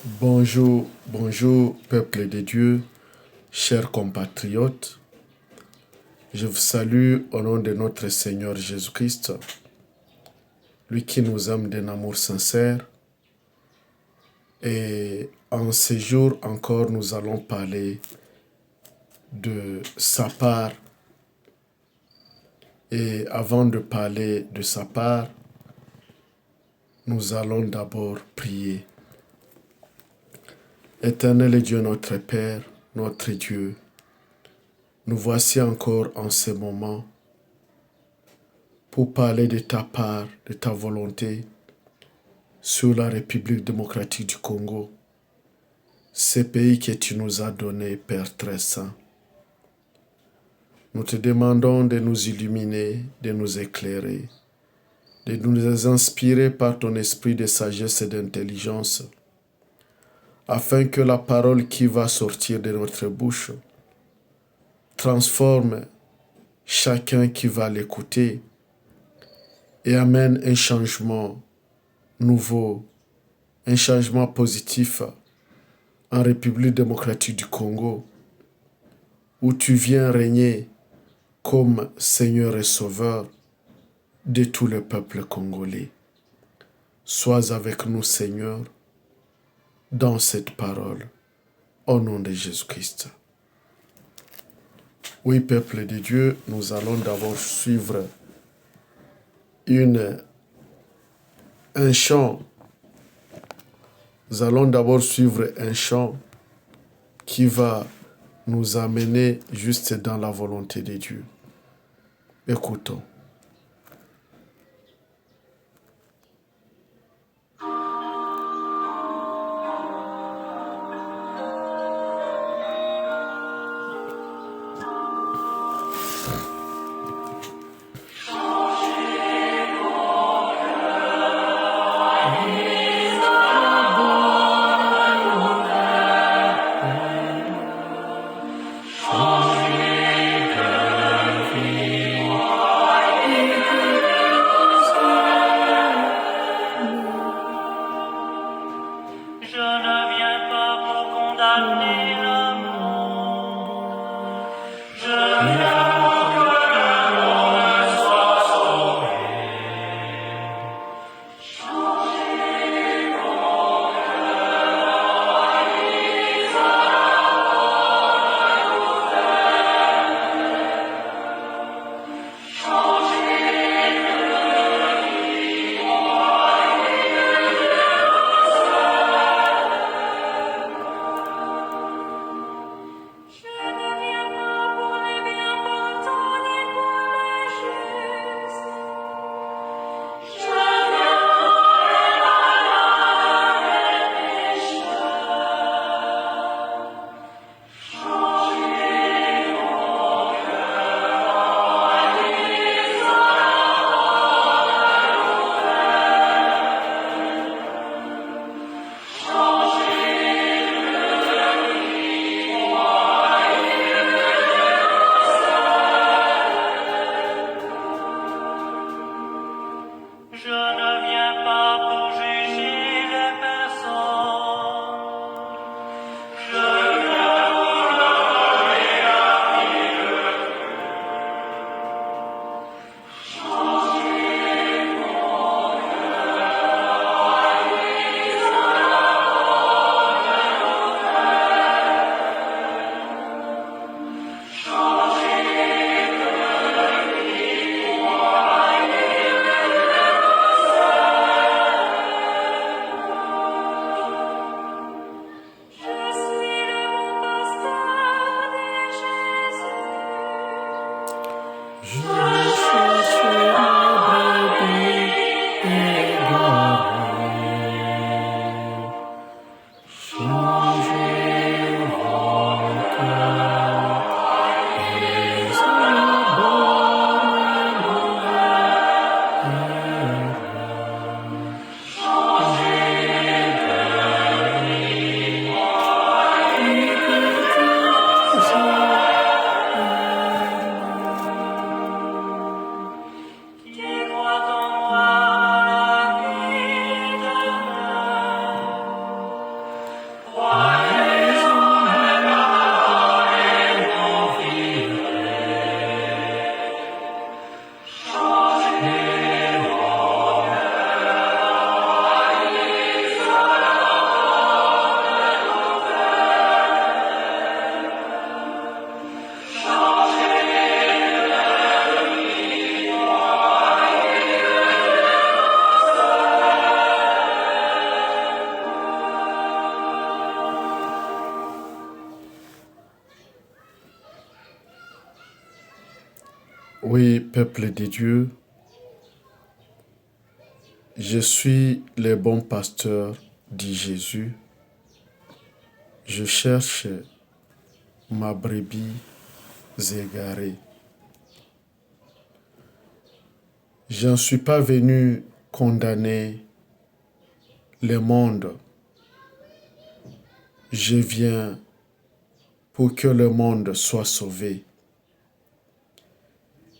Bonjour, bonjour, peuple de Dieu, chers compatriotes. Je vous salue au nom de notre Seigneur Jésus-Christ, lui qui nous aime d'un amour sincère. Et en ce jour encore, nous allons parler de sa part. Et avant de parler de sa part, nous allons d'abord prier. Éternel Dieu, notre Père, notre Dieu, nous voici encore en ce moment pour parler de ta part, de ta volonté sur la République démocratique du Congo, ce pays que tu nous as donné, Père très saint. Nous te demandons de nous illuminer, de nous éclairer, de nous inspirer par ton esprit de sagesse et d'intelligence, afin que la parole qui va sortir de notre bouche transforme chacun qui va l'écouter et amène un changement nouveau, un changement positif en République démocratique du Congo, où tu viens régner comme Seigneur et Sauveur de tout le peuple congolais. Sois avec nous, Seigneur, dans cette parole, au nom de Jésus-Christ. Oui, peuple de Dieu, nous allons d'abord suivre un chant. Nous allons d'abord suivre un chant qui va nous amener juste dans la volonté de Dieu. Écoutons. Oui, peuple de Dieu, je suis le bon pasteur, dit Jésus. Je cherche ma brebis égarée. Je ne suis pas venu condamner le monde. Je viens pour que le monde soit sauvé.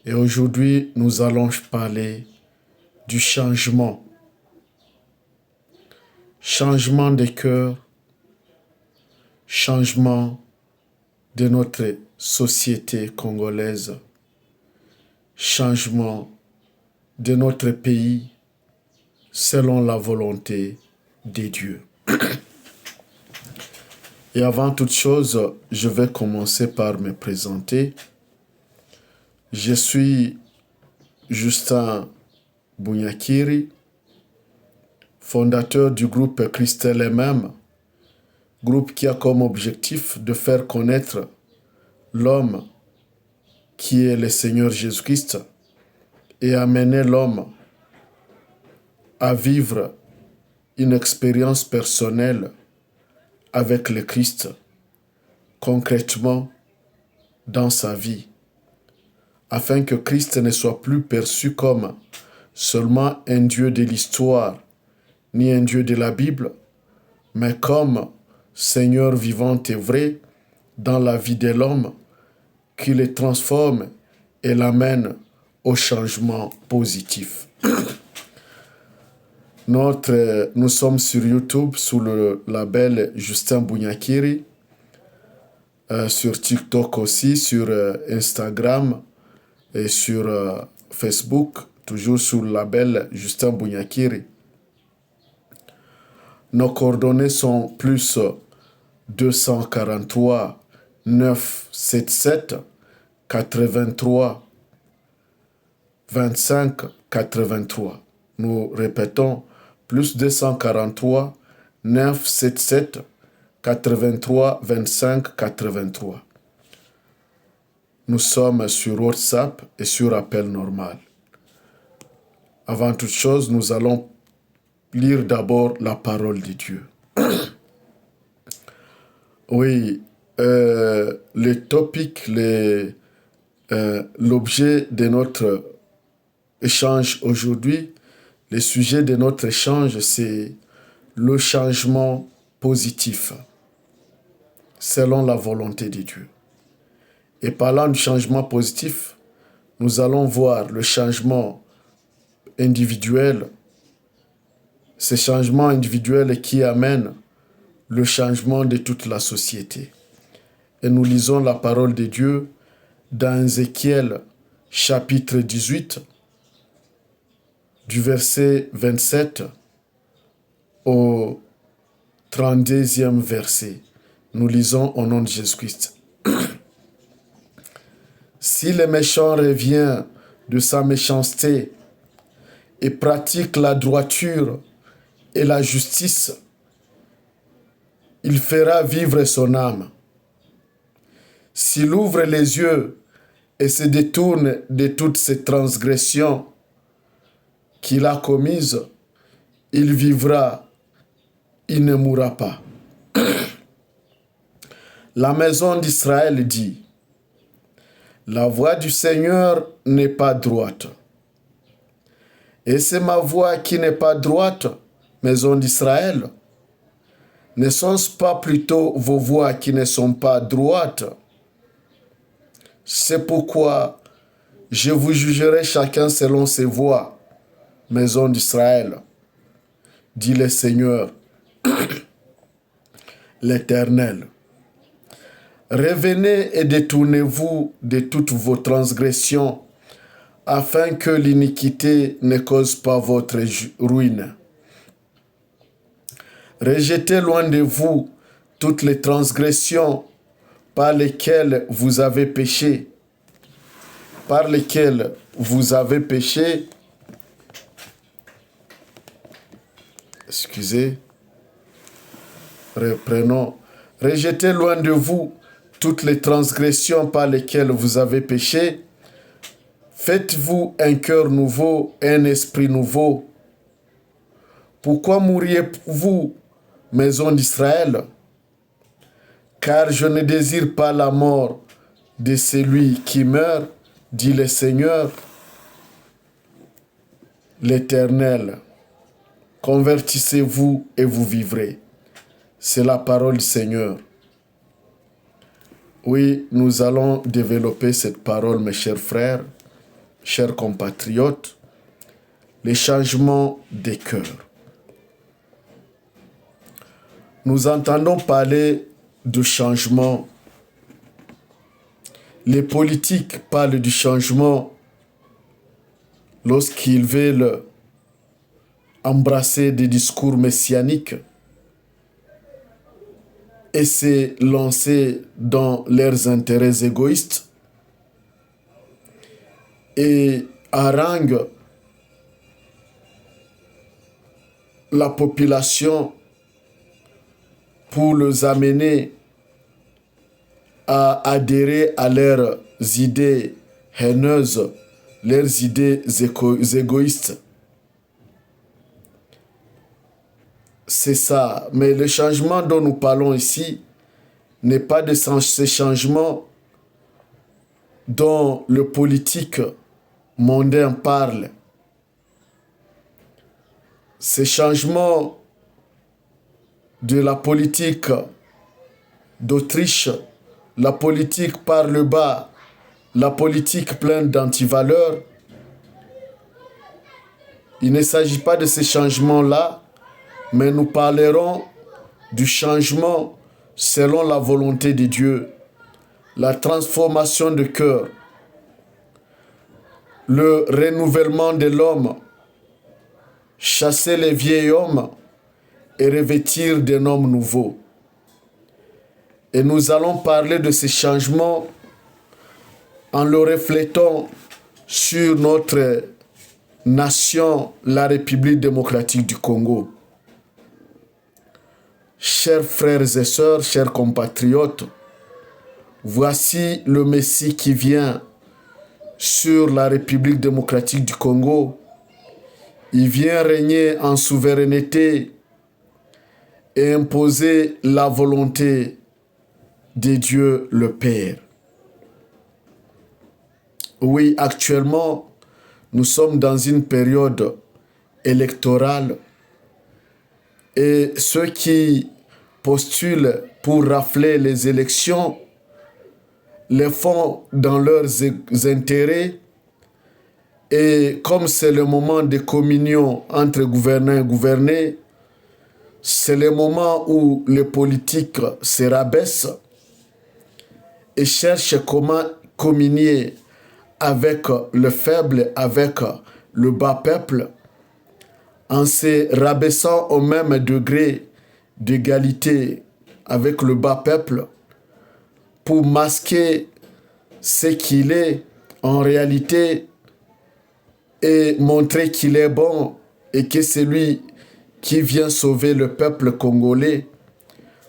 Et aujourd'hui, nous allons parler du changement. Changement des cœurs, changement de notre société congolaise, changement de notre pays selon la volonté de Dieu. Et avant toute chose, je vais commencer par me présenter. Je suis Justin Bunyakiri, fondateur du groupe Christel MM, groupe qui a comme objectif de faire connaître l'homme qui est le Seigneur Jésus-Christ et amener l'homme à vivre une expérience personnelle avec le Christ, concrètement dans sa vie, afin que Christ ne soit plus perçu comme seulement un Dieu de l'histoire, ni un Dieu de la Bible, mais comme Seigneur vivant et vrai dans la vie de l'homme, qui le transforme et l'amène au changement positif. Nous sommes sur YouTube sous le label Justin Bunyakiri, sur TikTok aussi, sur Instagram et sur Facebook, toujours sous le label Justin Bunyakiri. Nos coordonnées sont plus 243 977 83 25 83. Nous répétons, plus 243 977 83 25 83. Nous sommes sur WhatsApp et sur appel normal. Avant toute chose, nous allons lire d'abord la parole de Dieu. Oui, le topic, l'objet de notre échange aujourd'hui, le sujet de notre échange, c'est le changement positif selon la volonté de Dieu. Et parlant du changement positif, nous allons voir le changement individuel, ce changement individuel qui amène le changement de toute la société. Et nous lisons la parole de Dieu dans Ézéchiel chapitre 18, du verset 27 au 32e verset. Nous lisons au nom de Jésus-Christ. Si le méchant revient de sa méchanceté et pratique la droiture et la justice, il fera vivre son âme. S'il ouvre les yeux et se détourne de toutes ces transgressions qu'il a commises, il vivra, il ne mourra pas. La maison d'Israël dit, la voie du Seigneur n'est pas droite. Et c'est ma voie qui n'est pas droite, maison d'Israël. Ne sont-ce pas plutôt vos voies qui ne sont pas droites? C'est pourquoi je vous jugerai chacun selon ses voies, maison d'Israël, dit le Seigneur, l'Éternel. Revenez et détournez-vous de toutes vos transgressions, afin que l'iniquité ne cause pas votre ruine. Rejetez loin de vous toutes les transgressions par lesquelles vous avez péché. Par lesquelles vous avez péché. Excusez. Reprenons. Rejetez loin de vous toutes les transgressions par lesquelles vous avez péché. Faites-vous un cœur nouveau, un esprit nouveau. Pourquoi mourriez-vous, maison d'Israël? Car je ne désire pas la mort de celui qui meurt, dit le Seigneur, l'Éternel. Convertissez-vous et vous vivrez. C'est la parole du Seigneur. Oui, nous allons développer cette parole, mes chers frères, chers compatriotes, les changements des cœurs. Nous entendons parler de changement. Les politiques parlent du changement lorsqu'ils veulent embrasser des discours messianiques et se lancer dans leurs intérêts égoïstes et haranguent la population pour les amener à adhérer à leurs idées haineuses, leurs idées égoïstes. C'est ça. Mais le changement dont nous parlons ici n'est pas de ce changement dont le politique mondain parle. Ces changements de la politique d'Autriche, la politique par le bas, la politique pleine d'antivaleurs, il ne s'agit pas de ces changements-là, mais nous parlerons du changement selon la volonté de Dieu, la transformation de cœur, le renouvellement de l'homme, chasser les vieils hommes et revêtir d'un homme nouveau. Et nous allons parler de ces changements en le reflétant sur notre nation, la République démocratique du Congo. Chers frères et sœurs, chers compatriotes, voici le Messie qui vient sur la République démocratique du Congo. Il vient régner en souveraineté et imposer la volonté de Dieu le Père. Oui, actuellement, nous sommes dans une période électorale et ceux qui postulent pour rafler les élections les font dans leurs intérêts. Et comme c'est le moment de communion entre gouvernants et gouvernés, c'est le moment où les politiques se rabaissent et cherchent comment communier avec le faible, avec le bas peuple, en se rabaissant au même degré d'égalité avec le bas peuple, pour masquer ce qu'il est en réalité et montrer qu'il est bon et que c'est lui qui vient sauver le peuple congolais,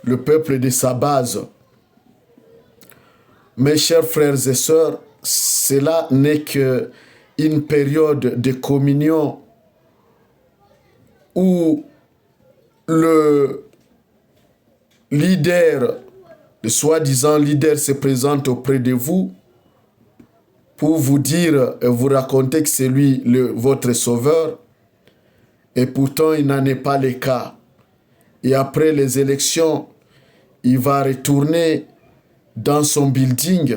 le peuple de sa base. Mes chers frères et sœurs, cela n'est qu'une période de communion où le leader, le soi-disant leader se présente auprès de vous pour vous dire et vous raconter que c'est lui votre sauveur, et pourtant il n'en est pas le cas. Et après les élections, il va retourner dans son building,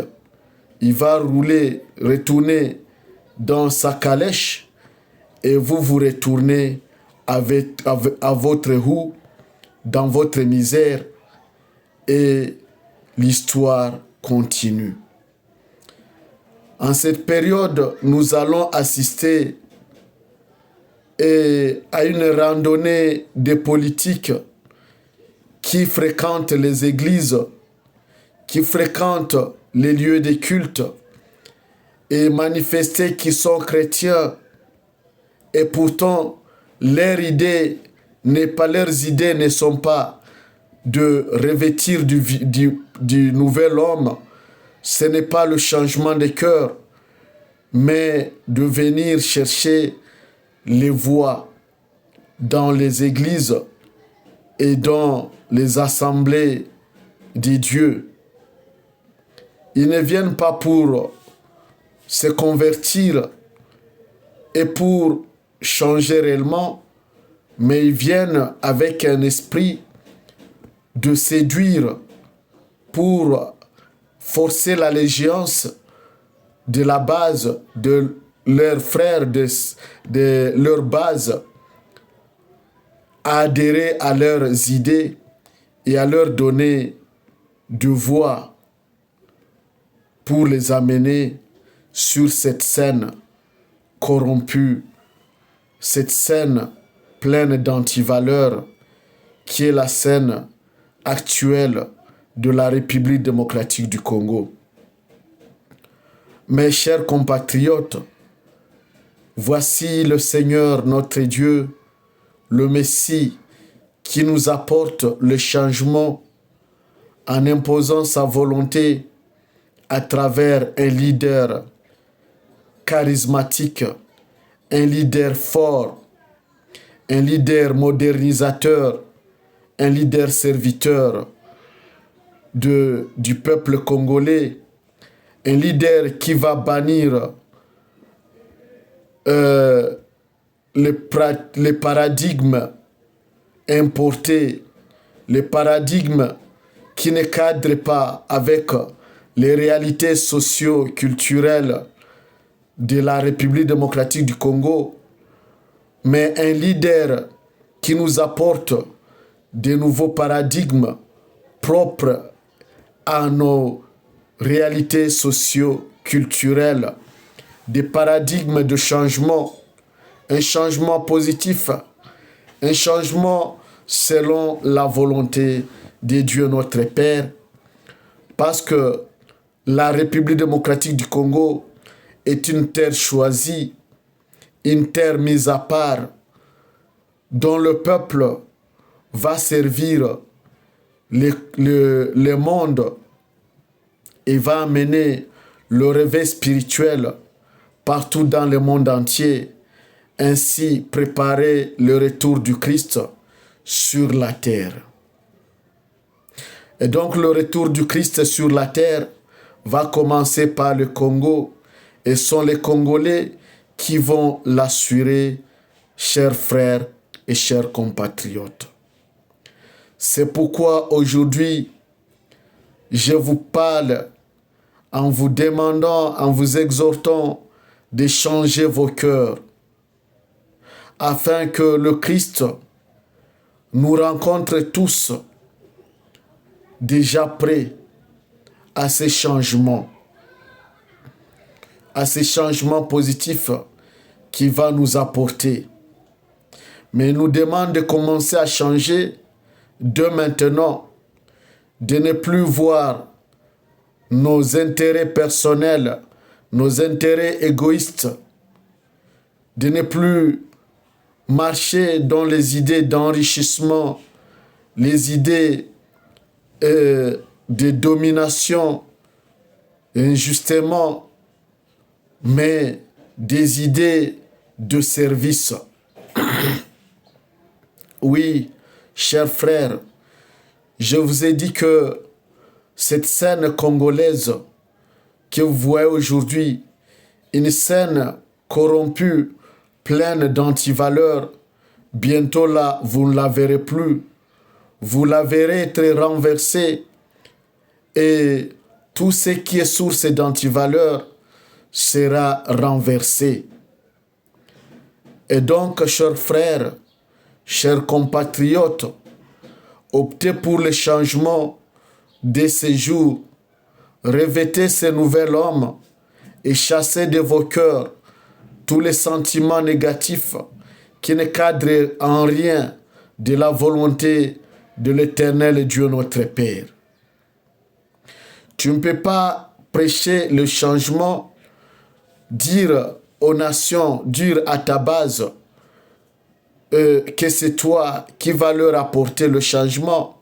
il va retourner dans sa calèche, et vous retournez à votre roue, dans votre misère, et l'histoire continue. En cette période, nous allons assister à une randonnée de politiques qui fréquentent les églises, qui fréquentent les lieux de culte et manifester qu'ils sont chrétiens. Et pourtant, leurs idées ne sont pas de revêtir du nouvel homme. Ce n'est pas le changement de cœur, mais de venir chercher les voix dans les églises et dans les assemblées des dieux. Ils ne viennent pas pour se convertir et pour changer réellement, mais ils viennent avec un esprit de séduire pour forcer l'allégeance de la base de leurs frères, de leur base, à adhérer à leurs idées et à leur donner de voix pour les amener sur cette scène corrompue, cette scène pleine d'antivaleurs qui est la scène actuelle de la République démocratique du Congo. Mes chers compatriotes, voici le Seigneur notre Dieu, le Messie, qui nous apporte le changement en imposant sa volonté à travers un leader charismatique, un leader fort, un leader modernisateur, un leader serviteur du peuple congolais, un leader qui va bannir les paradigmes importés, les paradigmes qui ne cadrent pas avec les réalités socio-culturelles de la République démocratique du Congo, mais un leader qui nous apporte de nouveaux paradigmes propres à nos réalités socio-culturelles, des paradigmes de changement, un changement positif, un changement selon la volonté de Dieu notre Père, parce que la République démocratique du Congo est une terre choisie, une terre mise à part, dont le peuple va servir le monde et va amener le réveil spirituel partout dans le monde entier, ainsi préparer le retour du Christ sur la terre. Et donc le retour du Christ sur la terre va commencer par le Congo, et sont les Congolais qui vont l'assurer, chers frères et chers compatriotes. C'est pourquoi aujourd'hui, je vous parle en vous demandant, en vous exhortant de changer vos cœurs, afin que le Christ nous rencontre tous déjà prêts à ces changements positifs qu'il va nous apporter. Mais il nous demande de commencer à changer de maintenant, de ne plus voir nos intérêts personnels, nos intérêts égoïstes, de ne plus marcher dans les idées d'enrichissement, les idées de domination, injustement, mais des idées de service. Oui, chers frères, je vous ai dit que cette scène congolaise que vous voyez aujourd'hui, une scène corrompue, pleine d'antivaleurs, bientôt là, vous ne la verrez plus. Vous la verrez être renversée, et tout ce qui est source d'antivaleurs sera renversé. Et donc, chers frères, chers compatriotes, optez pour le changement de ces jours. Revêtez ce nouvel homme et chassez de vos cœurs tous les sentiments négatifs qui ne cadrent en rien de la volonté de l'Éternel Dieu notre Père. Tu ne peux pas prêcher le changement, dire aux nations, dire à ta base que c'est toi qui vas leur apporter le changement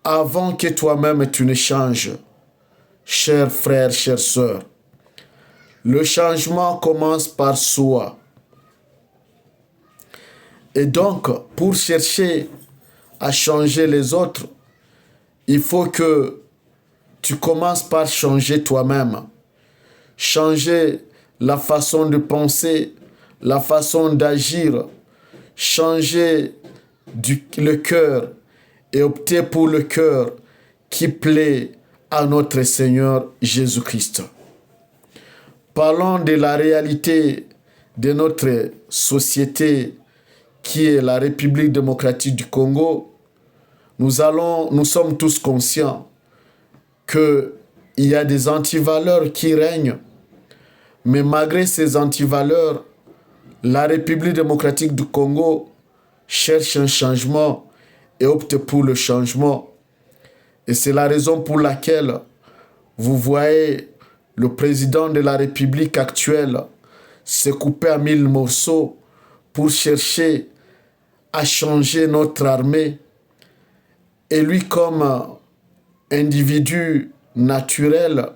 avant que toi-même tu ne changes. Chers frères, chères sœurs, Le changement commence par soi. Et donc, pour chercher à changer les autres, il faut que tu commences par changer toi-même. Changer la façon de penser, la façon d'agir, changer le cœur et opter pour le cœur qui plaît à notre Seigneur Jésus-Christ. Parlons de la réalité de notre société qui est la République démocratique du Congo. Nous sommes tous conscients qu'il y a des antivaleurs qui règnent, mais malgré ces antivaleurs, la République démocratique du Congo cherche un changement et opte pour le changement. Et c'est la raison pour laquelle vous voyez le président de la République actuelle se couper à 1000 morceaux pour chercher à changer notre armée. Et lui, comme individu naturel,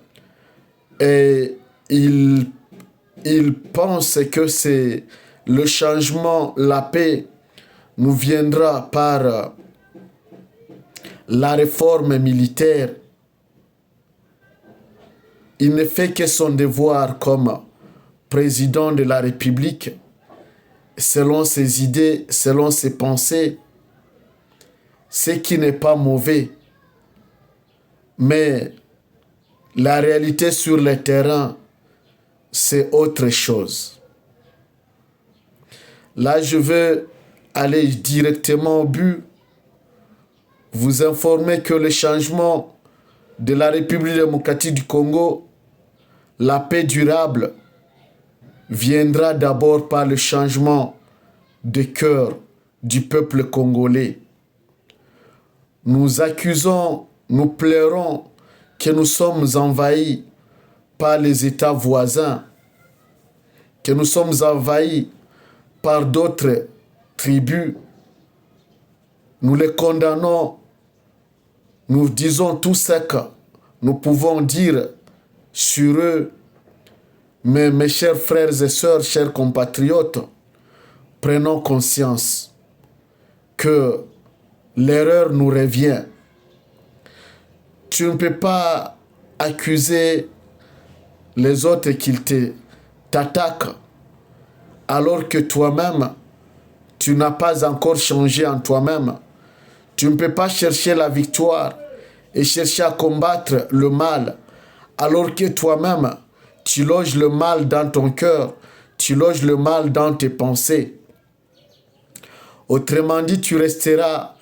et il pense que c'est le changement, la paix nous viendra par la réforme militaire. Il ne fait que son devoir comme président de la République, selon ses idées, selon ses pensées, ce qui n'est pas mauvais. Mais la réalité sur le terrain, c'est autre chose. Là, je veux aller directement au but, vous informer que le changement de la République démocratique du Congo, la paix durable, viendra d'abord par le changement de cœur du peuple congolais. Nous accusons, nous pleurons que nous sommes envahis par les États voisins, que nous sommes envahis par d'autres tribus. Nous les condamnons. Nous disons tout ce que nous pouvons dire sur eux. Mais mes chers frères et sœurs, chers compatriotes, prenons conscience que l'erreur nous revient. Tu ne peux pas accuser les autres qu'ils t'attaquent alors que toi-même, tu n'as pas encore changé en toi-même. Tu ne peux pas chercher la victoire et chercher à combattre le mal alors que toi-même, tu loges le mal dans ton cœur, tu loges le mal dans tes pensées. Autrement dit, tu resteras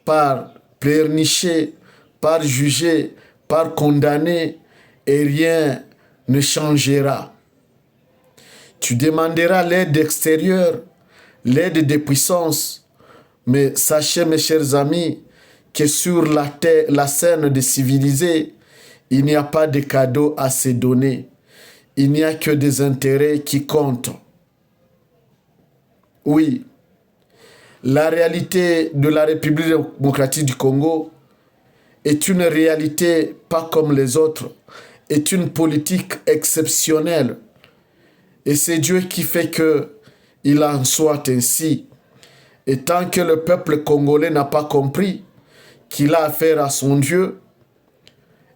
par pleurnicher, par juger, par condamner et rien ne changera. Tu demanderas l'aide extérieure, l'aide des puissances, mais sachez mes chers amis que sur la scène des civilisés, il n'y a pas de cadeaux à se donner. Il n'y a que des intérêts qui comptent. Oui, la réalité de la République démocratique du Congo est une réalité pas comme les autres, est une politique exceptionnelle. Et c'est Dieu qui fait qu'il en soit ainsi. Et tant que le peuple congolais n'a pas compris qu'il a affaire à son Dieu,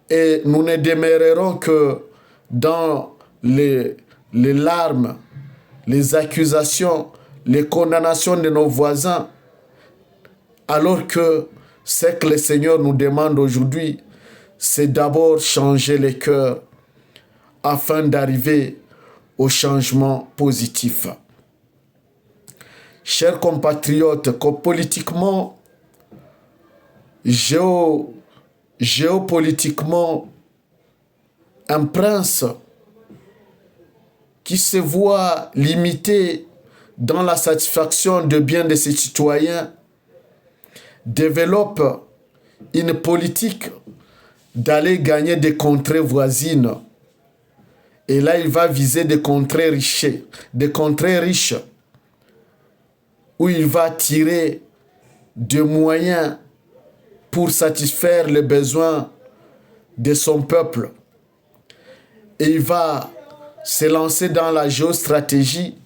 et nous ne demeurerons que dans les larmes, les accusations, les condamnations de nos voisins, alors que ce que le Seigneur nous demande aujourd'hui, c'est d'abord changer les cœurs afin d'arriver au changement positif. Chers compatriotes, politiquement, géopolitiquement, un prince qui se voit limité dans la satisfaction de biens de ses citoyens développe une politique d'aller gagner des contrées voisines. Et là, il va viser des contrées riches, où il va tirer des moyens pour satisfaire les besoins de son peuple. Et il va s'élancer dans la géostratégie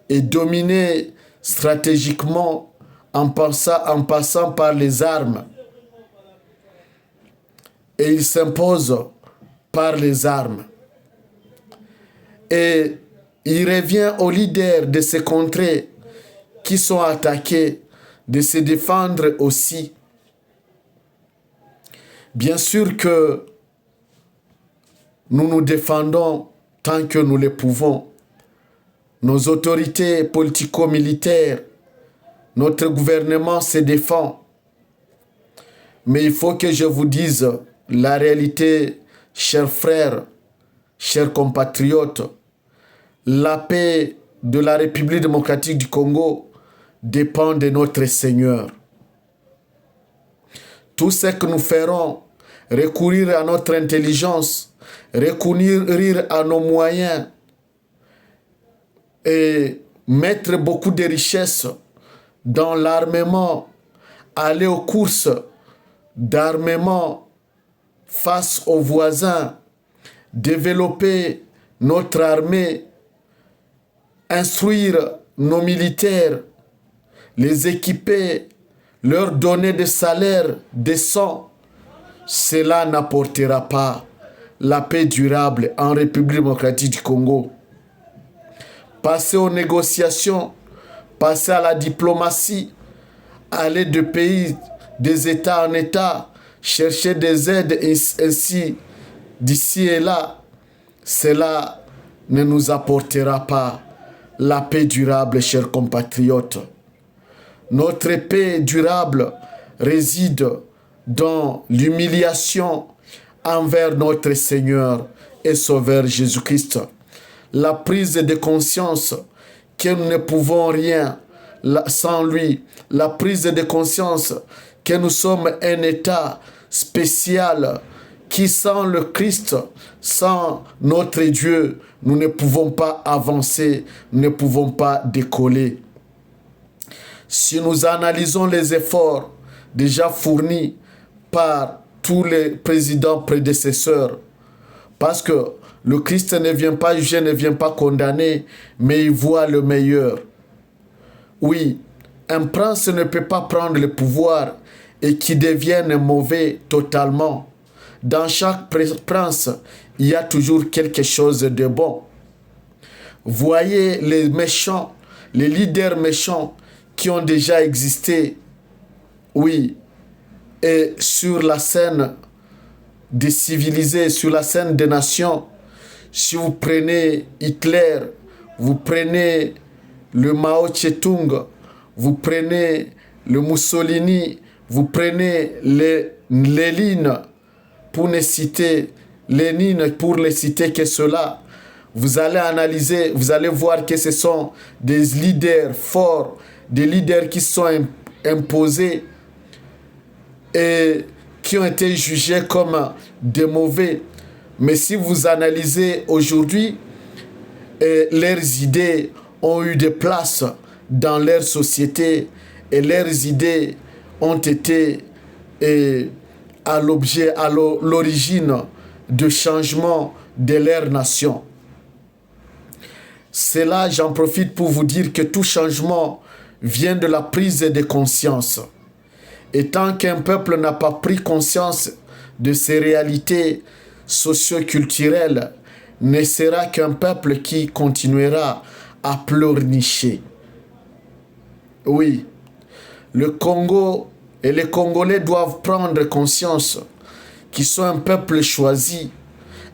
et dominer stratégiquement en passant par les armes. Et il s'impose par les armes. Et il revient aux leaders de ces contrées qui sont attaqués de se défendre aussi. Bien sûr que nous nous défendons tant que nous le pouvons. Nos autorités politico-militaires, notre gouvernement se défend. Mais il faut que je vous dise la réalité, chers frères, chers compatriotes. La paix de la République démocratique du Congo dépend de notre Seigneur. Tout ce que nous ferons, recourir à notre intelligence, recourir à nos moyens et mettre beaucoup de richesses dans l'armement, aller aux courses d'armement face aux voisins, développer notre armée, instruire nos militaires, les équiper, leur donner des salaires décents, cela n'apportera pas la paix durable en République démocratique du Congo. Passer aux négociations, passer à la diplomatie, aller de pays, des États en État, chercher des aides ainsi d'ici et là, cela ne nous apportera pas la paix durable, chers compatriotes. Notre paix durable réside dans l'humiliation envers notre Seigneur et Sauveur Jésus-Christ. La prise de conscience que nous ne pouvons rien sans lui. La prise de conscience que nous sommes un État spécial qui, sans le Christ, sans notre Dieu, nous ne pouvons pas avancer, nous ne pouvons pas décoller. Si nous analysons les efforts déjà fournis par tous les présidents prédécesseurs, parce que le Christ ne vient pas juger, ne vient pas condamner, mais il voit le meilleur. Oui, un prince ne peut pas prendre le pouvoir et qui devienne mauvais totalement. Dans chaque prince, il y a toujours quelque chose de bon. Voyez les méchants, les leaders méchants qui ont déjà existé, oui, et sur la scène des civilisés, sur la scène des nations. Si vous prenez Hitler, vous prenez le Mao Tse-tung, vous prenez le Mussolini, vous prenez Lénine, pour ne citer Lénine, pour ne citer que cela, vous allez analyser, vous allez voir que ce sont des leaders forts, des leaders qui sont imposés et qui ont été jugés comme des mauvais. Mais si vous analysez aujourd'hui, leurs idées ont eu des places dans leur société et leurs idées ont été à l'origine de changement de leur nation. C'est là, j'en profite pour vous dire que tout changement vient de la prise de conscience. Et tant qu'un peuple n'a pas pris conscience de ces réalités socio-culturelles, ne sera qu'un peuple qui continuera à pleurnicher. Oui, le Congo et les Congolais doivent prendre conscience qu'ils sont un peuple choisi,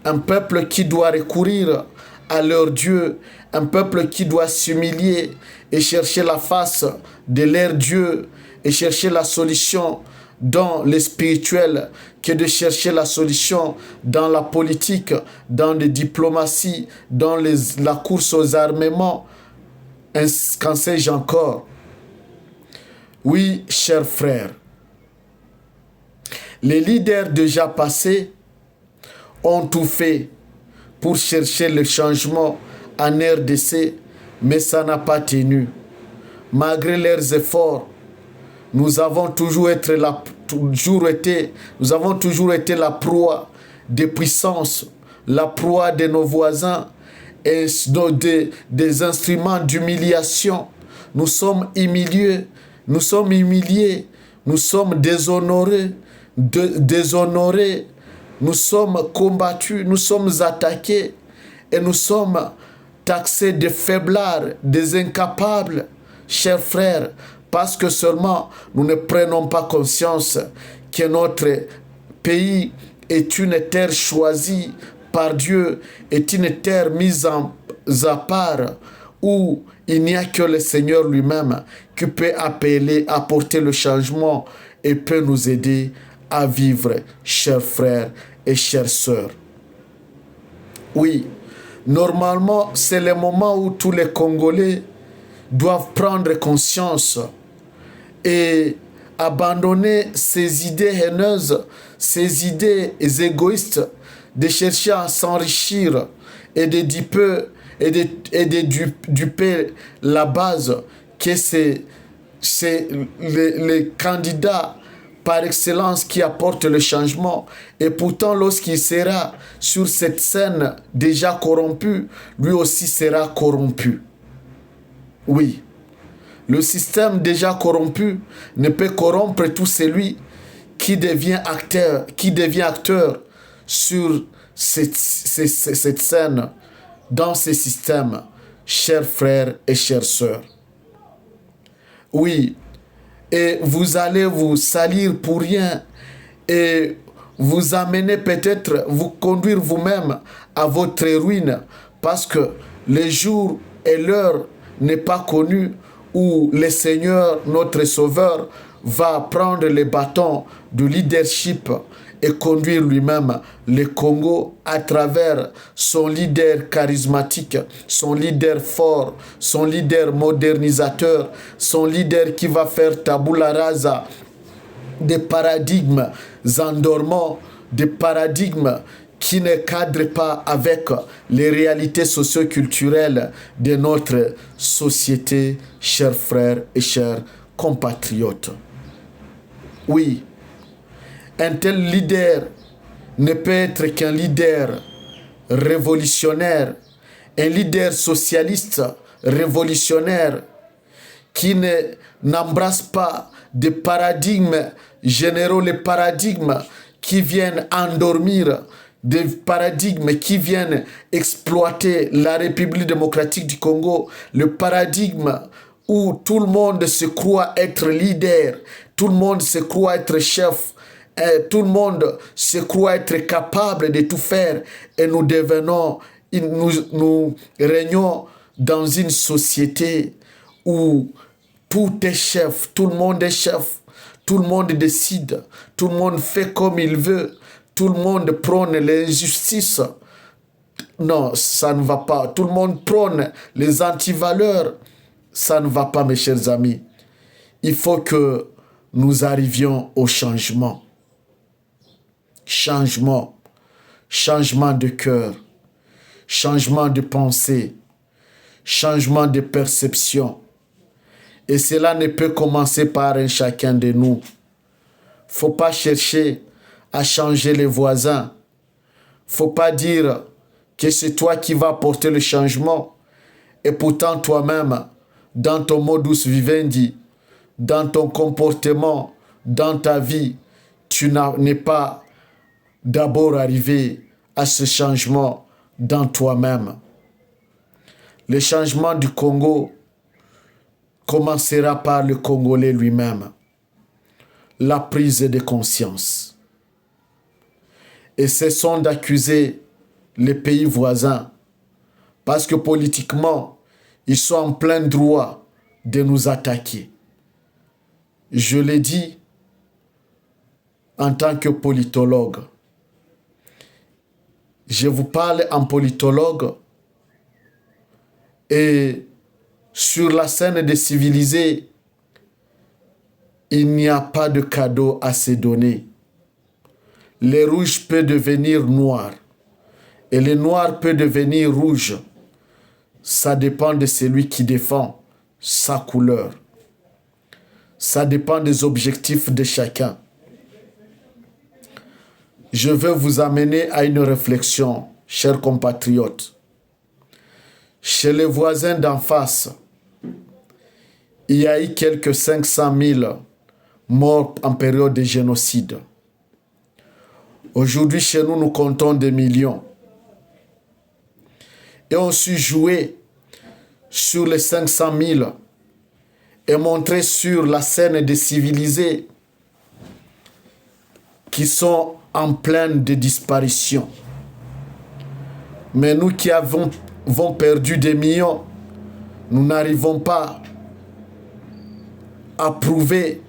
un peuple qui doit recourir à leur Dieu, un peuple qui doit s'humilier et chercher la face de leur Dieu et chercher la solution dans le spirituel que de chercher la solution dans la politique, dans les diplomaties, dans la course aux armements, qu'en sais-je encore. Oui, chers frères, les leaders déjà passés ont tout fait pour chercher le changement en RDC, mais ça n'a pas tenu. Malgré leurs efforts, nous avons toujours été la proie des puissances, la proie de nos voisins et des instruments d'humiliation. Nous sommes humiliés, nous sommes humiliés, nous sommes déshonorés, nous sommes combattus, nous sommes attaqués et nous sommes taxés de faiblards, des incapables, chers frères, parce que seulement nous ne prenons pas conscience que notre pays est une terre choisie par Dieu, est une terre mise à part où il n'y a que le Seigneur lui-même qui peut apporter le changement et peut nous aider à vivre, chers frères et chères sœurs. Oui, normalement, c'est le moment où tous les Congolais doivent prendre conscience et abandonner ces idées haineuses, ces idées égoïstes de chercher à s'enrichir et de duper la base que c'est les candidats par excellence qui apportent le changement. Et pourtant, lorsqu'il sera sur cette scène déjà corrompue, lui aussi sera corrompu. Oui. Le système déjà corrompu ne peut corrompre tout celui qui devient acteur sur cette scène, dans ce système, chers frères et chères sœurs. Oui, et vous allez vous salir pour rien et vous amener peut-être, vous conduire vous-même à votre ruine, parce que le jour et l'heure n'est pas connu où le Seigneur, notre Sauveur, va prendre les bâtons de leadership et conduire lui-même le Congo à travers son leader charismatique, son leader fort, son leader modernisateur, son leader qui va faire tabula rasa des paradigmes endormants, des paradigmes qui ne cadrent pas avec les réalités socio-culturelles de notre société, chers frères et chers compatriotes. Oui, un tel leader ne peut être qu'un leader révolutionnaire, un leader socialiste révolutionnaire qui n'embrasse pas des paradigmes généraux, les paradigmes qui viennent endormir, des paradigmes qui viennent exploiter la République démocratique du Congo, le paradigme où tout le monde se croit être leader, tout le monde se croit être chef, tout le monde se croit être capable de tout faire et nous régnons dans une société où tout est chef, tout le monde est chef, tout le monde décide, tout le monde fait comme il veut, tout le monde prône l'injustice. Non, ça ne va pas. Tout le monde prône les antivaleurs. Ça ne va pas, mes chers amis. Il faut que nous arrivions au changement. Changement de cœur, changement de pensée, changement de perception. Et cela ne peut commencer par un chacun de nous. Faut pas chercher à changer les voisins. Faut pas dire que c'est toi qui vas apporter le changement. Et pourtant toi-même, dans ton modus vivendi, dans ton comportement, dans ta vie, tu n'es pas d'abord arrivé à ce changement dans toi-même. Le changement du Congo commencera par le Congolais lui-même. La prise de conscience. Et cessons d'accuser les pays voisins parce que politiquement, ils sont en plein droit de nous attaquer. Je l'ai dit en tant que politologue. Je vous parle en politologue et sur la scène des civilisés, il n'y a pas de cadeau à se donner. Le rouge peut devenir noir et le noir peut devenir rouge. Ça dépend de celui qui défend sa couleur. Ça dépend des objectifs de chacun. Je veux vous amener à une réflexion, chers compatriotes. Chez les voisins d'en face, il y a eu quelques 500 000 morts en période de génocide. Aujourd'hui, chez nous, nous comptons des millions. Et on su jouer sur les 500 000 et montrer sur la scène des civilisés qui sont en pleine de disparition. Mais nous qui avons perdu des millions, nous n'arrivons pas à prouver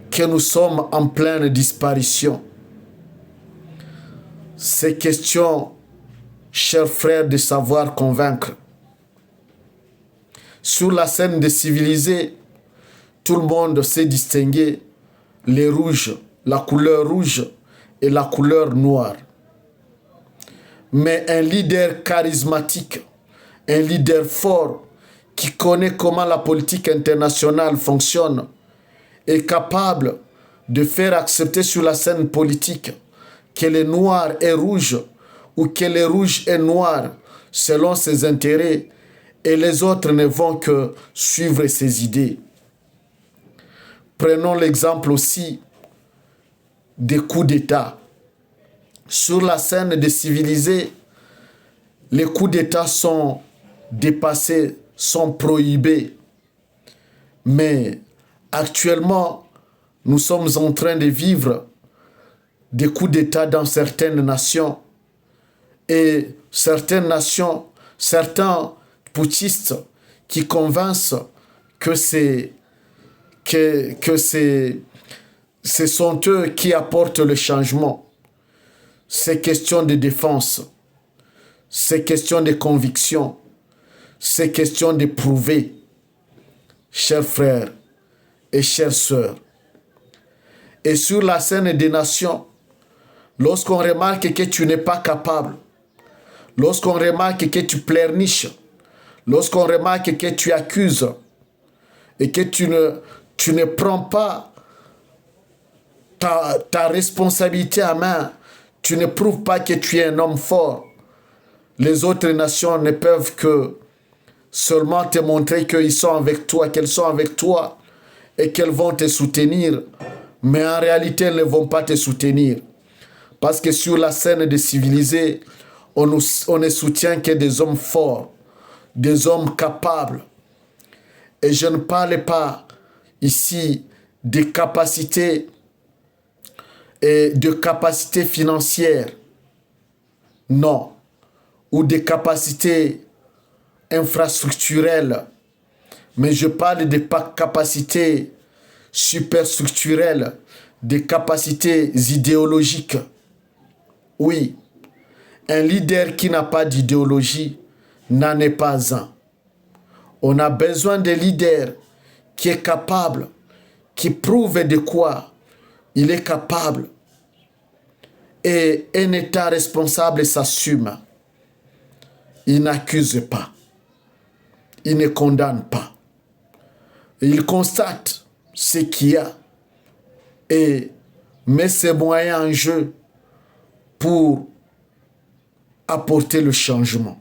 que nous sommes en pleine disparition. C'est question, chers frères, de savoir convaincre. Sur la scène des civilisés, tout le monde sait distinguer les rouges, la couleur rouge et la couleur noire. Mais un leader charismatique, un leader fort, qui connaît comment la politique internationale fonctionne, est capable de faire accepter sur la scène politique que le noir est rouge ou que le rouge est noir selon ses intérêts et les autres ne vont que suivre ses idées. Prenons l'exemple aussi des coups d'État. Sur la scène des civilisés, les coups d'État sont dépassés, sont prohibés. Mais actuellement, nous sommes en train de vivre des coups d'État dans certaines nations. Et certaines nations, certains putschistes qui convainquent que ce sont eux qui apportent le changement. C'est question de défense, c'est question de conviction, c'est question de prouver, chers frères et chères sœurs. Et sur la scène des nations, lorsqu'on remarque que tu n'es pas capable, lorsqu'on remarque que tu pleurniches, lorsqu'on remarque que tu accuses et que tu ne prends pas ta responsabilité à main, tu ne prouves pas que tu es un homme fort, les autres nations ne peuvent que seulement te montrer qu'ils sont avec toi, qu'elles sont avec toi et qu'elles vont te soutenir. Mais en réalité, elles ne vont pas te soutenir. Parce que sur la scène des civilisés, on ne soutient que des hommes forts, des hommes capables. Et je ne parle pas ici des capacités et de capacités financières, non, ou des capacités infrastructurelles, mais je parle des capacités superstructurelles, des capacités idéologiques. Oui, un leader qui n'a pas d'idéologie n'en est pas un. On a besoin de leaders qui est capable, qui prouve de quoi il est capable. Et un État responsable s'assume. Il n'accuse pas. Il ne condamne pas. Il constate ce qu'il y a et met ses moyens en jeu pour apporter le changement.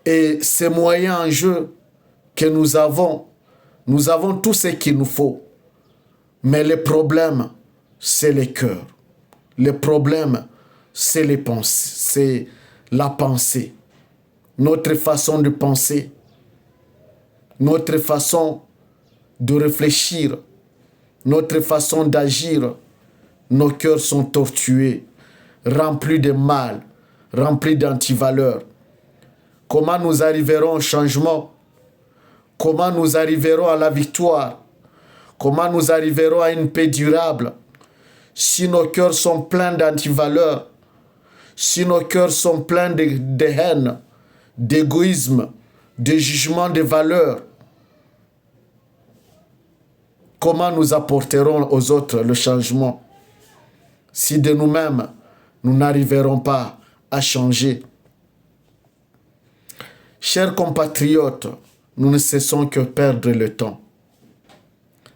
Et ces moyens en jeu que nous avons tout ce qu'il nous faut. Mais le problème, c'est le cœur. Le problème, c'est les pensées, c'est la pensée. Notre façon de penser, notre façon de réfléchir, notre façon d'agir. Nos cœurs sont tortués, remplis de mal, remplis d'antivaleurs. Comment nous arriverons au changement? Comment nous arriverons à la victoire? Comment nous arriverons à une paix durable si nos cœurs sont pleins d'antivaleurs, si nos cœurs sont pleins de haine, d'égoïsme, de jugement des valeurs? Comment nous apporterons aux autres le changement si de nous-mêmes, nous n'arriverons pas à changer? Chers compatriotes, nous ne cessons que perdre le temps.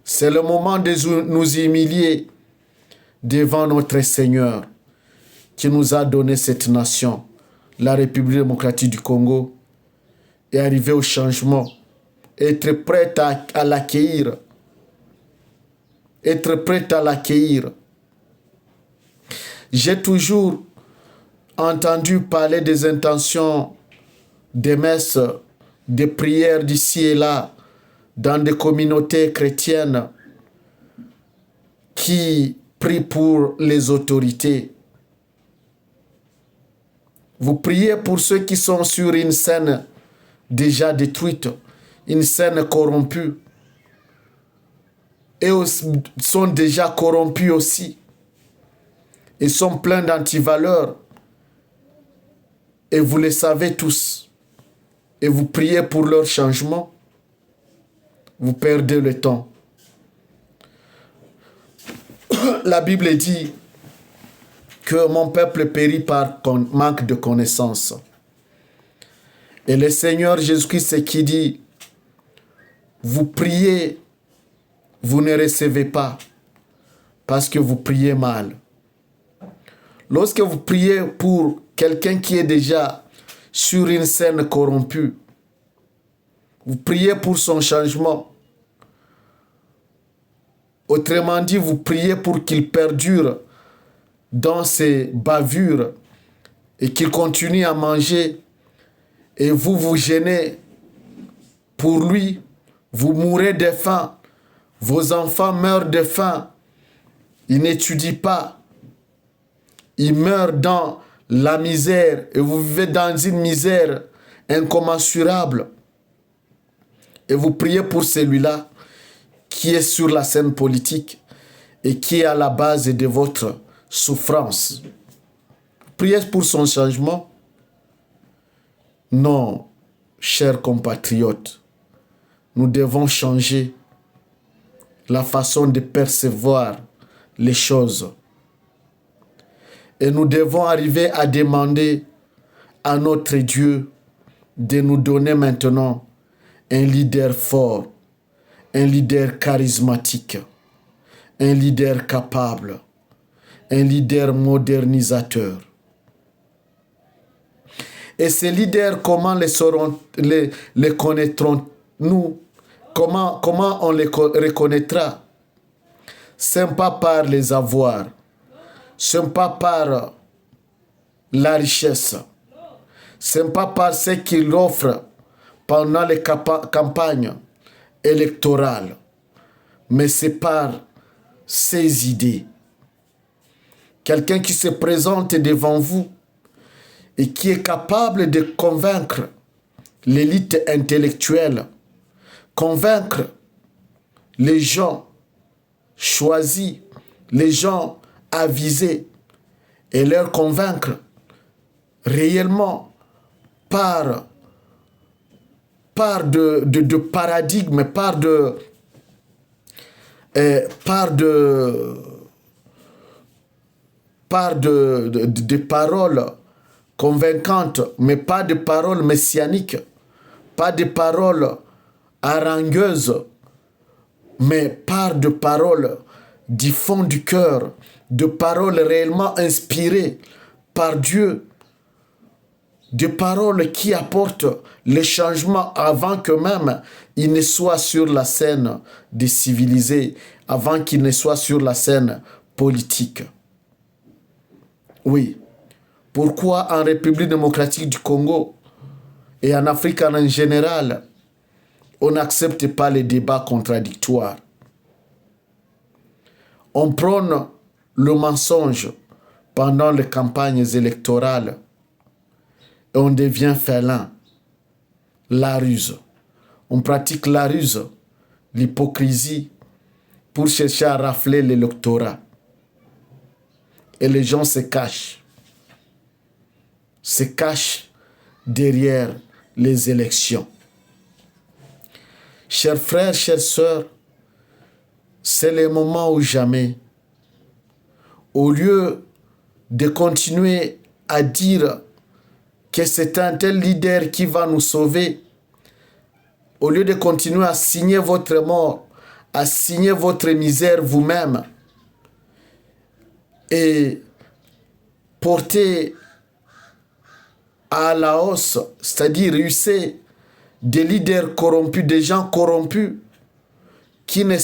C'est le moment de nous humilier devant notre Seigneur qui nous a donné cette nation, la République démocratique du Congo et arriver au changement, être prête à l'accueillir, être prête à l'accueillir. J'ai toujours entendu parler des intentions des messes, des prières d'ici et là, dans des communautés chrétiennes qui prient pour les autorités. Vous priez pour ceux qui sont sur une scène déjà détruite, une scène corrompue, et sont déjà corrompus aussi. Ils sont pleins d'antivaleurs. Et vous le savez tous. Et vous priez pour leur changement. Vous perdez le temps. La Bible dit que mon peuple périt par manque de connaissance. Et le Seigneur Jésus-Christ, c'est qui dit, vous priez, vous ne recevez pas, parce que vous priez mal. Lorsque vous priez pour quelqu'un qui est déjà sur une scène corrompue, vous priez pour son changement. Autrement dit, vous priez pour qu'il perdure dans ses bavures et qu'il continue à manger. Et vous vous gênez pour lui. Vous mourrez de faim. Vos enfants meurent de faim. Ils n'étudient pas. Ils meurent dans la misère et vous vivez dans une misère incommensurable. Et vous priez pour celui-là qui est sur la scène politique et qui est à la base de votre souffrance. Priez pour son changement. Non, chers compatriotes, nous devons changer la façon de percevoir les choses. Et nous devons arriver à demander à notre Dieu de nous donner maintenant un leader fort, un leader charismatique, un leader capable, un leader modernisateur. Et ces leaders, comment les connaîtrons-nous? Comment on les reconnaîtra? Ce n'est pas par les avoirs. Ce n'est pas par la richesse. Ce n'est pas par ce qu'il offre pendant les campagnes électorales. Mais c'est par ses idées. Quelqu'un qui se présente devant vous et qui est capable de convaincre l'élite intellectuelle, convaincre les gens choisis, les gens avisés, et leur convaincre réellement par de paradigme, par de paroles convaincantes, mais pas de paroles messianiques, pas de paroles harangueuses, mais par de paroles du fond du cœur, de paroles réellement inspirées par Dieu, de paroles qui apportent le changement avant que même il ne soit sur la scène des civilisés, avant qu'il ne soit sur la scène politique. Oui. Pourquoi en République démocratique du Congo et en Afrique en général, on n'accepte pas les débats contradictoires? On prône le mensonge pendant les campagnes électorales et on devient félin. La ruse. On pratique la ruse, l'hypocrisie pour chercher à rafler l'électorat. Et les gens se cachent derrière les élections. Chers frères, chères sœurs, c'est le moment ou jamais. Au lieu de continuer à dire que c'est un tel leader qui va nous sauver, au lieu de continuer à signer votre mort, à signer votre misère vous-même et porter à la hausse, c'est-à-dire UC, des leaders corrompus, des gens corrompus qui ne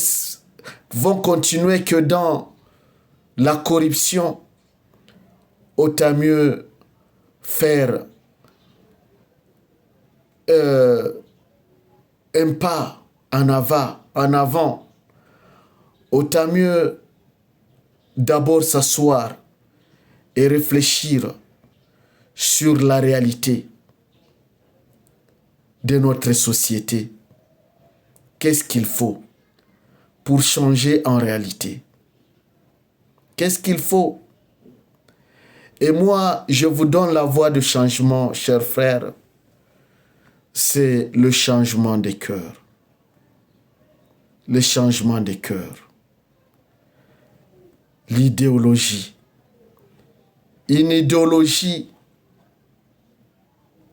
vont continuer que dans la corruption, autant mieux faire un pas en avant, autant mieux d'abord s'asseoir et réfléchir sur la réalité de notre société. Qu'est-ce qu'il faut pour changer en réalité? Qu'est-ce qu'il faut? Et moi, je vous donne la voie de changement, chers frères. C'est le changement des cœurs. Le changement des cœurs. L'idéologie. Une idéologie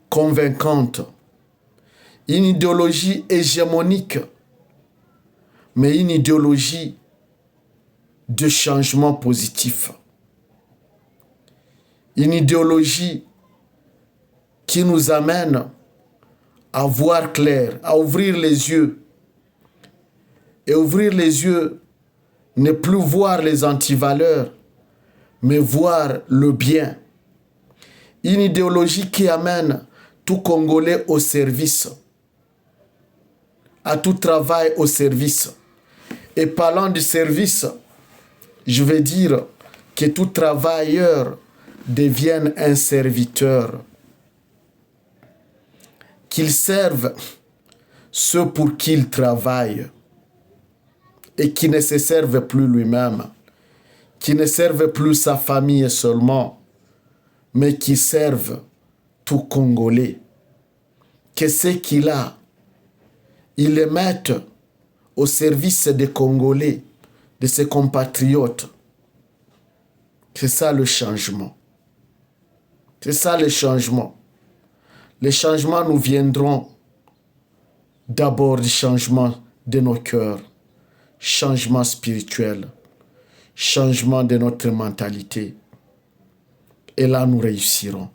convaincante. Une idéologie hégémonique. Mais une idéologie de changement positif. Une idéologie qui nous amène à voir clair, à ouvrir les yeux. Et ouvrir les yeux, ne plus voir les antivaleurs, mais voir le bien. Une idéologie qui amène tout Congolais au service, à tout travail au service. Et parlant du service, je vais dire que tout travailleur devienne un serviteur. Qu'il serve ceux pour qui il travaille et qui ne se serve plus lui-même, qui ne serve plus sa famille seulement, mais qui serve tout Congolais. Que ce qu'il a, il le mette au service des Congolais, de ses compatriotes. C'est ça le changement. C'est ça le changement. Les changements nous viendront d'abord du changement de nos cœurs, changement spirituel, changement de notre mentalité. Et là, nous réussirons.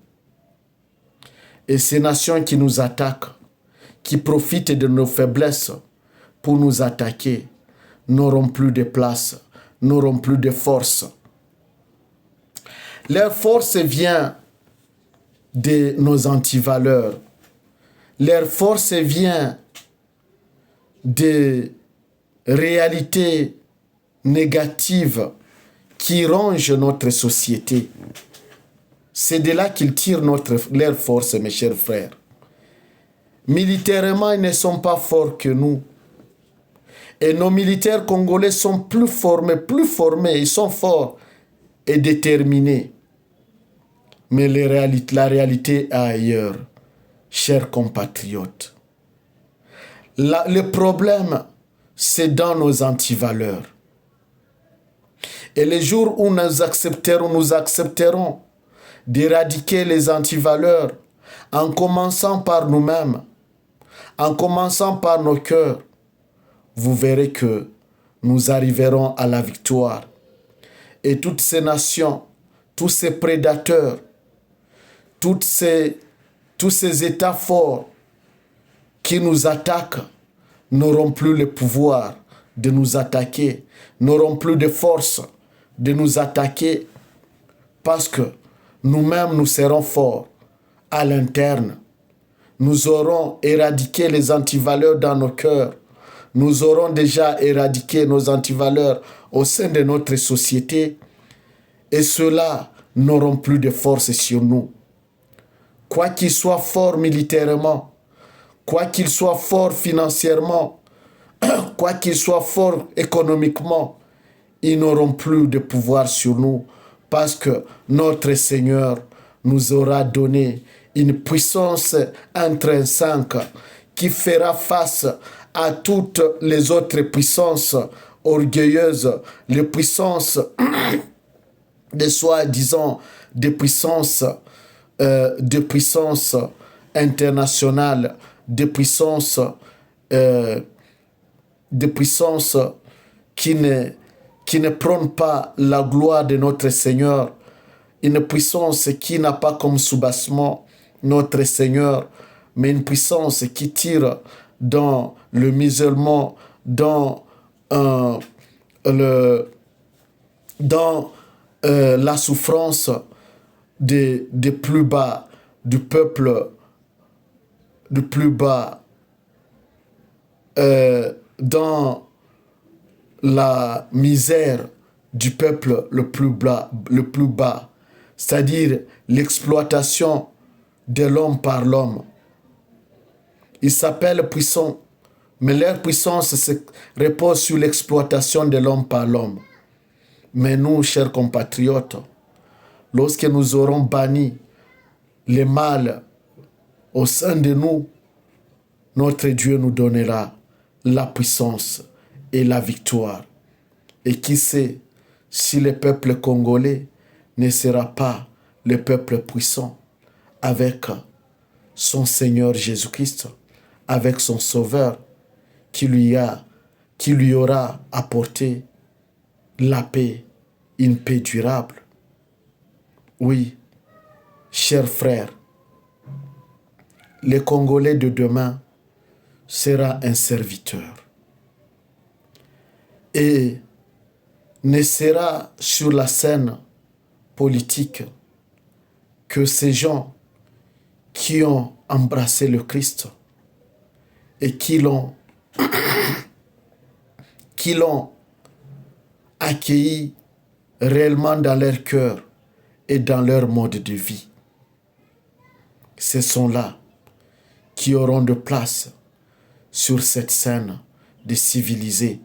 Et ces nations qui nous attaquent, qui profitent de nos faiblesses pour nous attaquer, n'auront plus de place, n'auront plus de force. Leur force vient de nos antivaleurs. Leur force vient des réalités négatives qui rongent notre société. C'est de là qu'ils tirent leur force, mes chers frères. Militairement, ils ne sont pas forts que nous. Et nos militaires congolais sont plus formés, ils sont forts et déterminés. Mais la réalité est ailleurs, chers compatriotes. Le problème, c'est dans nos antivaleurs. Et les jours où nous accepterons d'éradiquer les antivaleurs en commençant par nous-mêmes, en commençant par nos cœurs, vous verrez que nous arriverons à la victoire. Et toutes ces nations, tous ces prédateurs, tous ces États forts qui nous attaquent n'auront plus le pouvoir de nous attaquer, n'auront plus de force de nous attaquer parce que nous-mêmes nous serons forts à l'interne. Nous aurons éradiqué les antivaleurs dans nos cœurs. Nous aurons déjà éradiqué nos antivaleurs au sein de notre société et ceux-là n'auront plus de force sur nous. Quoi qu'ils soient forts militairement, quoi qu'ils soient forts financièrement, quoi qu'ils soient forts économiquement, ils n'auront plus de pouvoir sur nous parce que notre Seigneur nous aura donné une puissance intrinsèque qui fera face à toutes les autres puissances orgueilleuses, les puissances de soi-disant des puissances internationales, des puissances qui ne prônent pas la gloire de notre Seigneur, une puissance qui n'a pas comme soubassement notre Seigneur, mais une puissance qui tire dans le musulman, euh, le, dans la souffrance des plus bas, du peuple, du plus bas, dans la misère du peuple le plus bas, c'est-à-dire l'exploitation de l'homme par l'homme. Ils s'appellent puissants, mais leur puissance repose sur l'exploitation de l'homme par l'homme. Mais nous, chers compatriotes, lorsque nous aurons banni le mal au sein de nous, notre Dieu nous donnera la puissance et la victoire. Et qui sait si le peuple congolais ne sera pas le peuple puissant avec son Seigneur Jésus-Christ, avec son Sauveur qui lui aura apporté la paix, une paix durable. Oui, chers frères, le Congolais de demain sera un serviteur et ne sera sur la scène politique que ces gens qui ont embrassé le Christ et qui l'ont accueilli réellement dans leur cœur et dans leur mode de vie. Ce sont là qui auront de place sur cette scène des civilisés,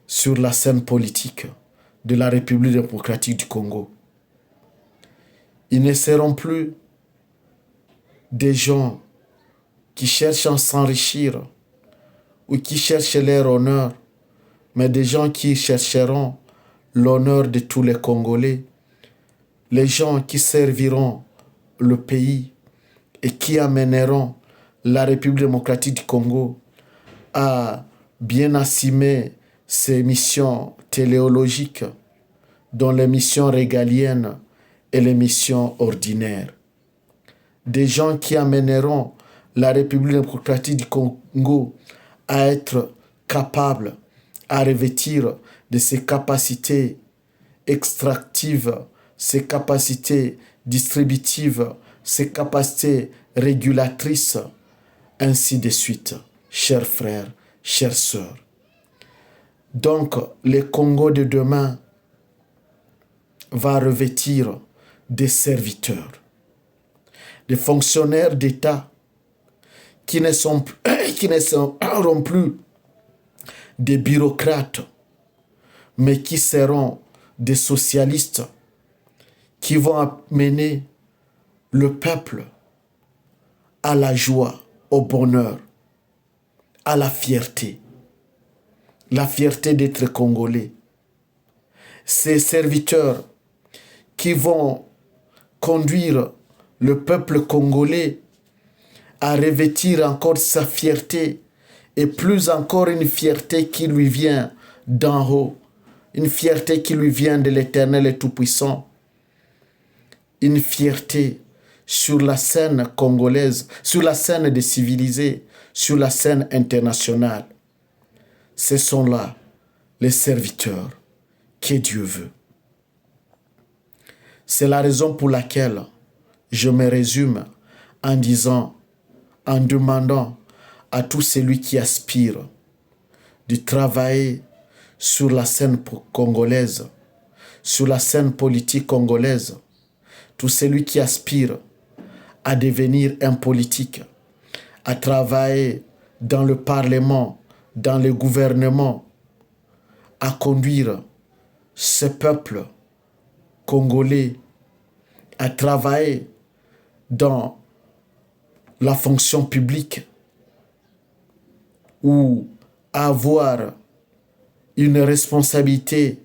sur la scène politique de la République démocratique du Congo. Ils ne seront plus des gens qui cherchent à s'enrichir ou qui cherchent leur honneur, mais des gens qui chercheront l'honneur de tous les Congolais, les gens qui serviront le pays et qui amèneront la République démocratique du Congo à bien assumer ses missions téléologiques, dont les missions régaliennes et les missions ordinaires. Des gens qui amèneront la République démocratique du Congo à être capable, à revêtir de ses capacités extractives, ses capacités distributives, ses capacités régulatrices, ainsi de suite, chers frères, chères sœurs. Donc, le Congo de demain va revêtir des serviteurs, des fonctionnaires d'État qui ne seront plus des bureaucrates, mais qui seront des socialistes qui vont amener le peuple à la joie, au bonheur, à la fierté d'être congolais. Ces serviteurs qui vont conduire le peuple congolais à revêtir encore sa fierté et plus encore une fierté qui lui vient d'en haut, une fierté qui lui vient de l'Éternel et Tout-Puissant, une fierté sur la scène congolaise, sur la scène des civilisés, sur la scène internationale. Ce sont là les serviteurs que Dieu veut. C'est la raison pour laquelle je me résume en demandant à tout celui qui aspire de travailler sur la scène congolaise, sur la scène politique congolaise, tout celui qui aspire à devenir un politique, à travailler dans le Parlement, dans le gouvernement, à conduire ce peuple congolais, à travailler dans la fonction publique ou à avoir une responsabilité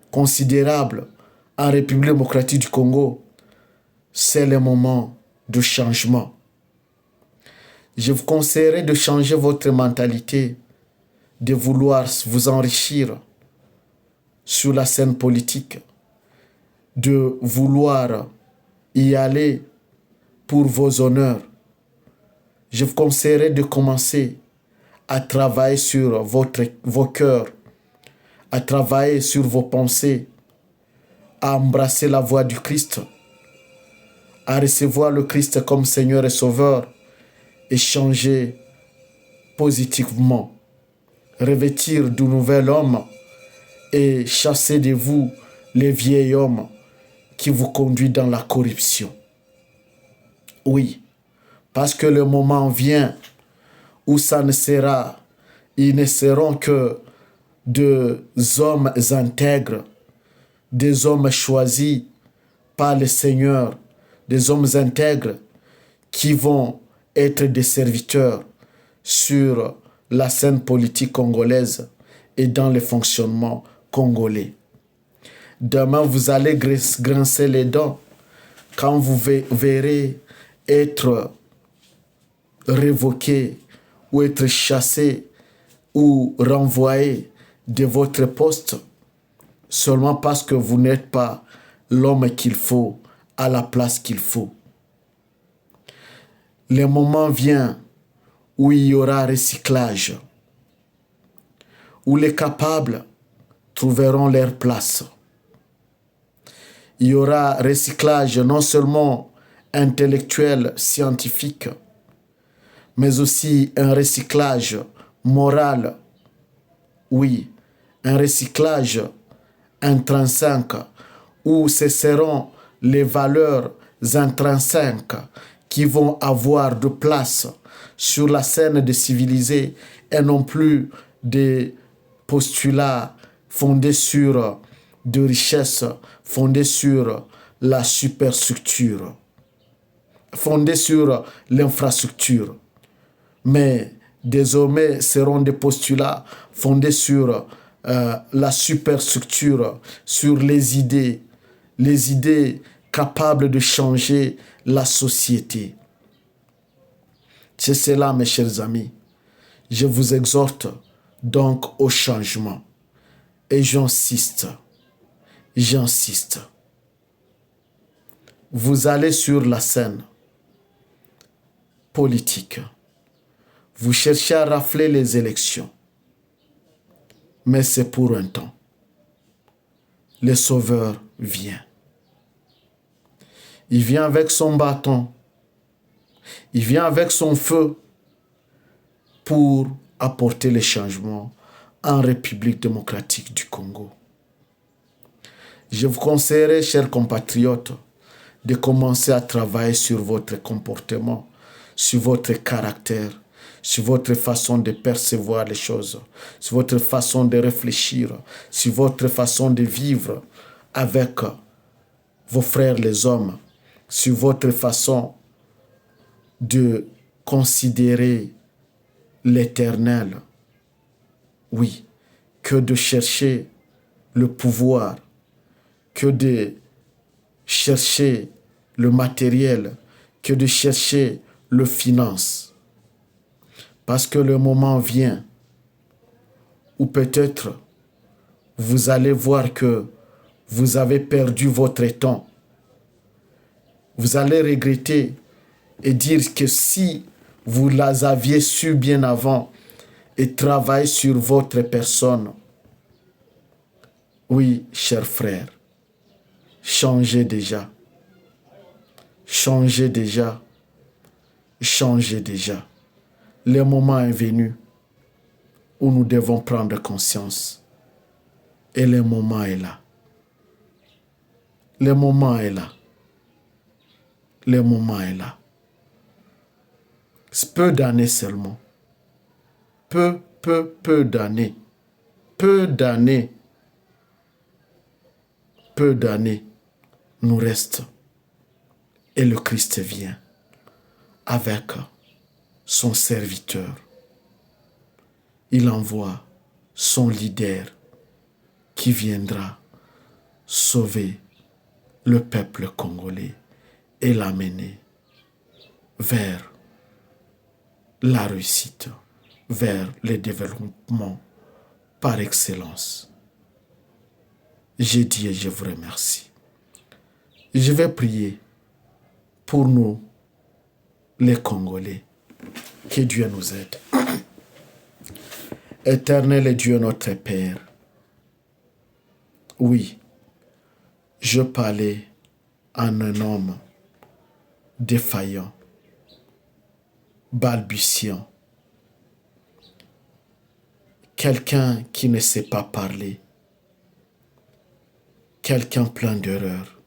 considérable en République démocratique du Congo, c'est le moment de changement. Je vous conseillerais de changer votre mentalité, de vouloir vous enrichir sur la scène politique, de vouloir y aller pour vos honneurs. Je vous conseillerais de commencer à travailler sur vos cœurs, à travailler sur vos pensées, à embrasser la voix du Christ, à recevoir le Christ comme Seigneur et Sauveur et changer positivement, revêtir du nouvel homme et chasser de vous les vieils hommes qui vous conduisent dans la corruption. Oui, parce que le moment vient où ils ne seront que des hommes intègres, des hommes choisis par le Seigneur, des hommes intègres qui vont être des serviteurs sur la scène politique congolaise et dans le fonctionnement congolais. Demain, vous allez grincer les dents quand vous verrez être révoqué ou être chassé ou renvoyé de votre poste seulement parce que vous n'êtes pas l'homme qu'il faut à la place qu'il faut. Le moment vient où il y aura recyclage, où les capables trouveront leur place. Il y aura recyclage non seulement intellectuel, scientifique, mais aussi un recyclage moral. Oui, un recyclage intrinsèque où ce seront les valeurs intrinsèques qui vont avoir de place sur la scène des civilisés et non plus des postulats fondés sur de richesses, fondés sur la superstructure, fondés sur l'infrastructure. Mais désormais seront des postulats fondés sur la superstructure, sur les idées capables de changer la société. C'est cela, mes chers amis. Je vous exhorte donc au changement. Et j'insiste. Vous allez sur la scène politique. Vous cherchez à rafler les élections. Mais c'est pour un temps. Le Sauveur vient. Il vient avec son bâton. Il vient avec son feu pour apporter les changements en République démocratique du Congo. Je vous conseillerais, chers compatriotes, de commencer à travailler sur votre comportement, sur votre caractère, sur votre façon de percevoir les choses, sur votre façon de réfléchir, sur votre façon de vivre avec vos frères les hommes, sur votre façon de considérer l'éternel. Oui, que de chercher le pouvoir, que de chercher le matériel, que de chercher le finance. Parce que le moment vient où peut-être vous allez voir que vous avez perdu votre temps. Vous allez regretter et dire que si vous les aviez su bien avant et travailler sur votre personne. Oui, chers frères, changez déjà. Changez déjà. Changez déjà. Le moment est venu où nous devons prendre conscience. Et le moment est là. Le moment est là. Le moment est là. Peu d'années seulement. Peu d'années. Peu d'années nous restent. Et le Christ vient avec son serviteur. Il envoie son leader qui viendra sauver le peuple congolais et l'amener vers la réussite, vers le développement par excellence. Je dis et je vous remercie. Je vais prier pour nous, les Congolais. Que Dieu nous aide. Éternel et Dieu notre Père, oui, je parlais en un homme défaillant, balbutiant, quelqu'un qui ne sait pas parler, quelqu'un plein d'erreurs.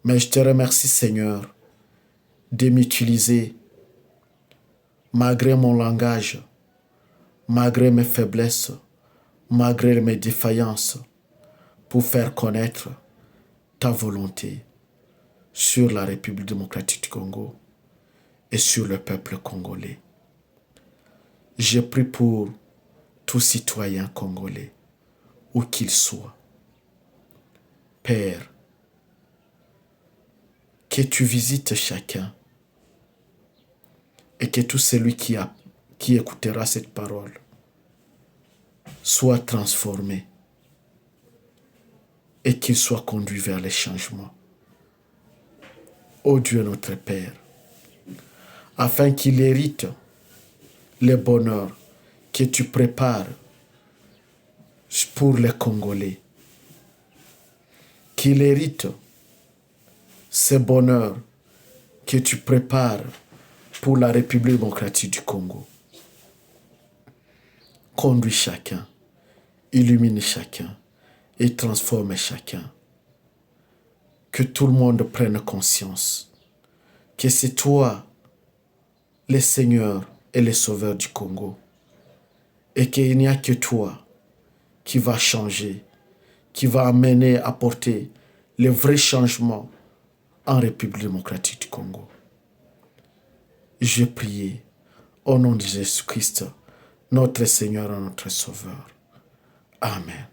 Mais je te remercie, Seigneur, de m'utiliser malgré mon langage, malgré mes faiblesses, malgré mes défaillances, pour faire connaître ta volonté sur la République démocratique du Congo et sur le peuple congolais. Je prie pour tout citoyen congolais, où qu'il soit. Père, que tu visites chacun et que tout celui qui écoutera cette parole soit transformé et qu'il soit conduit vers les changements. Ô Dieu notre Père, afin qu'il hérite le bonheur que tu prépares pour les Congolais, qu'il hérite ce bonheur que tu prépares pour la République démocratique du Congo. Conduis chacun, illumine chacun et transforme chacun. Que tout le monde prenne conscience que c'est toi, le Seigneur et le Sauveur du Congo, et qu'il n'y a que toi qui va changer, qui va amener, apporter le vrai changement en République démocratique du Congo. Je prie au nom de Jésus-Christ, notre Seigneur et notre Sauveur. Amen.